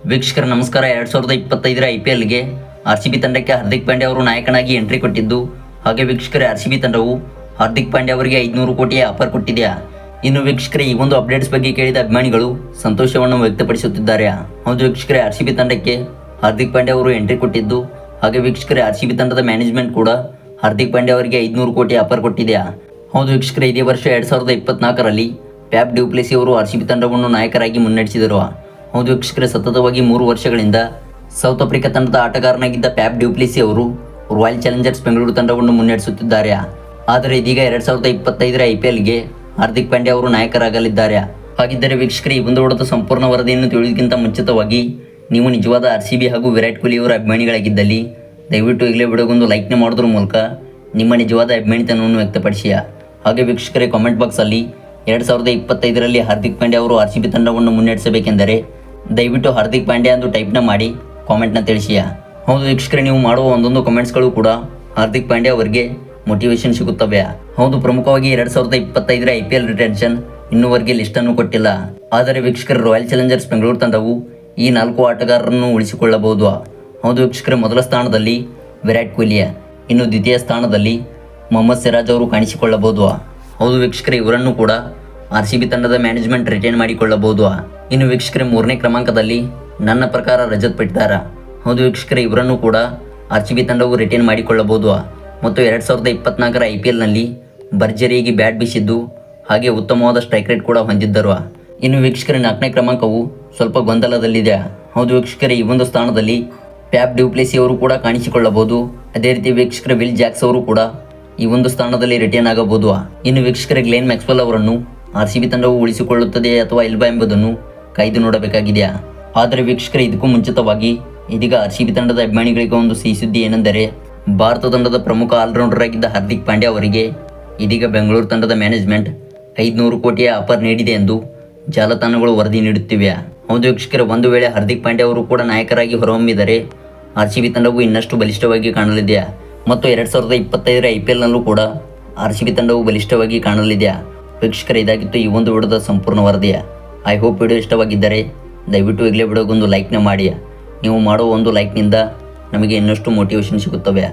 ವೀಕ್ಷಕರ ನಮಸ್ಕಾರ. 2025 IPLಗೆ RCB ತಂಡಕ್ಕೆ ಹಾರ್ದಿಕ್ ಪಾಂಡ್ಯ ಅವರು ನಾಯಕನಾಗಿ ಎಂಟ್ರಿ ಕೊಟ್ಟಿದ್ದು, ಹಾಗೆ ವೀಕ್ಷಕರೇ RCB ತಂಡವು ಹಾರ್ದಿಕ್ ಪಾಂಡ್ಯ ಅವರಿಗೆ 500 ಕೋಟಿಯ ಆಫರ್ ಕೊಟ್ಟಿದೆಯಾ? ಇನ್ನು ವೀಕ್ಷಕರೇ ಈ ಒಂದು ಅಪ್ಡೇಟ್ಸ್ ಬಗ್ಗೆ ಕೇಳಿದ ಅಭಿಮಾನಿಗಳು ಸಂತೋಷವನ್ನು ವ್ಯಕ್ತಪಡಿಸುತ್ತಿದ್ದಾರೆ. ಹೌದು ವೀಕ್ಷಕರೇ, RCB ತಂಡಕ್ಕೆ ಹಾರ್ದಿಕ್ ಪಾಂಡ್ಯ ಅವರು ಎಂಟ್ರಿ ಕೊಟ್ಟಿದ್ದು, ಹಾಗೆ ವೀಕ್ಷಕರೇ RCB ತಂಡದ ಮ್ಯಾನೇಜ್ಮೆಂಟ್ ಕೂಡ ಹಾರ್ದಿಕ್ ಪಾಂಡ್ಯ ಅವರಿಗೆ 500 ಕೋಟಿ ಆಫರ್ ಕೊಟ್ಟಿದೆಯಾ? ಹೌದು ವೀಕ್ಷಕರೇ, ಇದೇ ವರ್ಷ 2024ರಲ್ಲಿ ಫ್ಯಾಫ್ ಡು ಪ್ಲೆಸಿ ಅವರು RCB ತಂಡವನ್ನು ನಾಯಕರಾಗಿ ಮುನ್ನಡೆಸಿದರು. ಹೌದು ವೀಕ್ಷಕರೇ, ಸತತವಾಗಿ 3 ವರ್ಷಗಳಿಂದ ಸೌತ್ ಆಫ್ರಿಕಾ ತಂಡದ ಆಟಗಾರನಾಗಿದ್ದ ಫ್ಯಾಫ್ ಡು ಪ್ಲೆಸಿ ಅವರು ರಾಯಲ್ ಚಾಲೆಂಜರ್ಸ್ ಬೆಂಗಳೂರು ತಂಡವನ್ನು ಮುನ್ನಡೆಸುತ್ತಿದ್ದಾರೆ. ಆದರೆ ಇದೀಗ 2025 IPLಗೆ ಹಾರ್ದಿಕ್ ಪಾಂಡ್ಯ ಅವರು ನಾಯಕರಾಗಲಿದ್ದಾರೆ. ಹಾಗಿದ್ದರೆ ವೀಕ್ಷಕರೇ, ಈ ಒಂದು ಹೊಡೆದ ಸಂಪೂರ್ಣ ವರದಿಯನ್ನು ತಿಳಿಯೋದಕ್ಕಿಂತ ಮುಂಚಿತವಾಗಿ ನೀವು ನಿಜವಾದ RCB ಹಾಗೂ ವಿರಾಟ್ ಕೊಹ್ಲಿ ಅವರ ಅಭಿಮಾನಿಗಳಾಗಿದ್ದಲ್ಲಿ ದಯವಿಟ್ಟು ಈಗಲೇ ವಿಡಿಯೋಗೊಂದು ಲೈಕ್ನ ಮಾಡೋದ್ರ ಮೂಲಕ ನಿಮ್ಮ ನಿಜವಾದ ಅಭಿಮಾನಿತನವನ್ನು ವ್ಯಕ್ತಪಡಿಸಿ. ಹಾಗೆ ವೀಕ್ಷಕರೇ, ಕಾಮೆಂಟ್ ಬಾಕ್ಸಲ್ಲಿ 2025ರಲ್ಲಿ ಹಾರ್ದಿಕ್ ಪಾಂಡ್ಯ ಅವರು RCB ತಂಡವನ್ನು ಮುನ್ನಡೆಸಬೇಕೆಂದರೆ ದಯವಿಟ್ಟು ಹಾರ್ದಿಕ್ ಪಾಂಡ್ಯ ಎಂದು ಟೈಪ್ನ ಮಾಡಿ ಕಾಮೆಂಟ್ನ ತಿಳಿಸಿ. ಹೌದು ವೀಕ್ಷಕರೇ, ನೀವು ಮಾಡುವ ಒಂದೊಂದು ಕಮೆಂಟ್ಸ್ಗಳು ಕೂಡ ಹಾರ್ದಿಕ್ ಪಾಂಡ್ಯ ಅವರಿಗೆ ಮೋಟಿವೇಶನ್ ಸಿಗುತ್ತವೆ. ಹೌದು, ಪ್ರಮುಖವಾಗಿ 2025 IPL ರಿಟೆನ್ಷನ್ ಇನ್ನೂವರೆಗೆ ಲಿಸ್ಟನ್ನು ಕೊಟ್ಟಿಲ್ಲ. ಆದರೆ ವೀಕ್ಷಕರೇ, ರಾಯಲ್ ಚಾಲೆಂಜರ್ಸ್ ಬೆಂಗಳೂರು ತಂಡವು ಈ 4 ಆಟಗಾರರನ್ನು ಉಳಿಸಿಕೊಳ್ಳಬಹುದು. ಹೌದು ವೀಕ್ಷಕರೇ, ಮೊದಲ ಸ್ಥಾನದಲ್ಲಿ ವಿರಾಟ್ ಕೊಹ್ಲಿ, ಇನ್ನು ದ್ವಿತೀಯ ಸ್ಥಾನದಲ್ಲಿ ಮೊಹಮ್ಮದ್ ಸಿರಾಜ್ ಅವರು ಕಾಣಿಸಿಕೊಳ್ಳಬಹುದು. ಹೌದು ವೀಕ್ಷಕರೇ, ಇವರನ್ನು ಕೂಡ RCB ತಂಡದ ಮ್ಯಾನೇಜ್ಮೆಂಟ್ ರಿಟೈನ್ ಮಾಡಿಕೊಳ್ಳಬಹುದು. ಇನ್ನು ವೀಕ್ಷಕರೇ, 3ನೇ ಕ್ರಮಾಂಕದಲ್ಲಿ ನನ್ನ ಪ್ರಕಾರ ರಜತ್ ಪಟಿದಾರ. ಹೌದು ವೀಕ್ಷಕರೇ, ಇವರನ್ನು ಕೂಡ RCB ತಂಡವು ರಿಟೈನ್ ಮಾಡಿಕೊಳ್ಳಬಹುದು. ಮತ್ತು 2024ರ IPLನಲ್ಲಿ ಭರ್ಜರಿಯಾಗಿ ಬ್ಯಾಟ್ ಬೀಸಿದ್ದು, ಹಾಗೆ ಉತ್ತಮವಾದ ಸ್ಟ್ರೈಕ್ ರೇಟ್ ಕೂಡ ಹೊಂದಿದ್ದರು. ಇನ್ನು ವೀಕ್ಷಕರೇ, 4ನೇ ಕ್ರಮಾಂಕವು ಸ್ವಲ್ಪ ಗೊಂದಲದಲ್ಲಿದೆ. ಹೌದು ವೀಕ್ಷಕರೇ, ಈ ಒಂದು ಸ್ಥಾನದಲ್ಲಿ ಫ್ಯಾಫ್ ಡು ಪ್ಲೆಸಿ ಅವರು ಕೂಡ ಕಾಣಿಸಿಕೊಳ್ಳಬಹುದು. ಅದೇ ರೀತಿ ವೀಕ್ಷಕರೇ, ವಿಲ್ ಜಾಕ್ಸ್ ಅವರು ಕೂಡ ಈ ಒಂದು ಸ್ಥಾನದಲ್ಲಿ ರಿಟೈನ್ ಆಗಬಹುದು. ಇನ್ನು ವೀಕ್ಷಕರೇ, ಗ್ಲೇನ್ ಮ್ಯಾಕ್ಸ್ವೆಲ್ ಅವರನ್ನು RCB ತಂಡವು ಉಳಿಸಿಕೊಳ್ಳುತ್ತದೆ ಅಥವಾ ಇಲ್ವಾ ಎಂಬುದನ್ನು ಕಾಯ್ದು ನೋಡಬೇಕಾಗಿದೆ. ಆದರೆ ವೀಕ್ಷಕರೇ, ಇದಕ್ಕೂ ಮುಂಚಿತವಾಗಿ ಇದೀಗ RCB ತಂಡದ ಅಭಿಮಾನಿಗಳಿಗೆ ಒಂದು ಸಿಹಿ ಸುದ್ದಿ ಏನೆಂದರೆ, ಭಾರತ ತಂಡದ ಪ್ರಮುಖ ಆಲ್ರೌಂಡರ್ ಆಗಿದ್ದ ಹಾರ್ದಿಕ್ ಪಾಂಡ್ಯ ಅವರಿಗೆ ಇದೀಗ ಬೆಂಗಳೂರು ತಂಡದ ಮ್ಯಾನೇಜ್ಮೆಂಟ್ 500 ಕೋಟಿಯ ಆಫರ್ ನೀಡಿದೆ ಎಂದು ಜಾಲತಾಣಗಳು ವರದಿ ನೀಡುತ್ತಿವೆ. ಹೌದು ವೀಕ್ಷಕರೇ, ಒಂದು ವೇಳೆ ಹಾರ್ದಿಕ್ ಪಾಂಡ್ಯ ಅವರು ಕೂಡ ನಾಯಕರಾಗಿ ಹೊರಹೊಮ್ಮಿದರೆ RCB ತಂಡವು ಇನ್ನಷ್ಟು ಬಲಿಷ್ಠವಾಗಿ ಕಾಣಲಿದೆ. ಮತ್ತು 2025 IPLನಲ್ಲೂ ಕೂಡ RCB ತಂಡವು ಬಲಿಷ್ಠವಾಗಿ ಕಾಣಲಿದೆ. ವೀಕ್ಷಕರೇ, ಇದಾಗಿತ್ತು ಈ ಒಂದು ವಿಡಿಯೋದ ಸಂಪೂರ್ಣ ವರದಿ. ಐ ಹೋಪ್ ವಿಡಿಯೋ ಇಷ್ಟವಾಗಿದ್ದರೆ ದಯವಿಟ್ಟು ಈಗಲೇ ವಿಡಿಯೋಗೊಂದು ಲೈಕ್ನ ಮಾಡಿ. ನೀವು ಮಾಡುವ ಒಂದು ಲೈಕ್ನಿಂದ ನಮಗೆ ಇನ್ನಷ್ಟು ಮೋಟಿವೇಶನ್ ಸಿಗುತ್ತವೆ.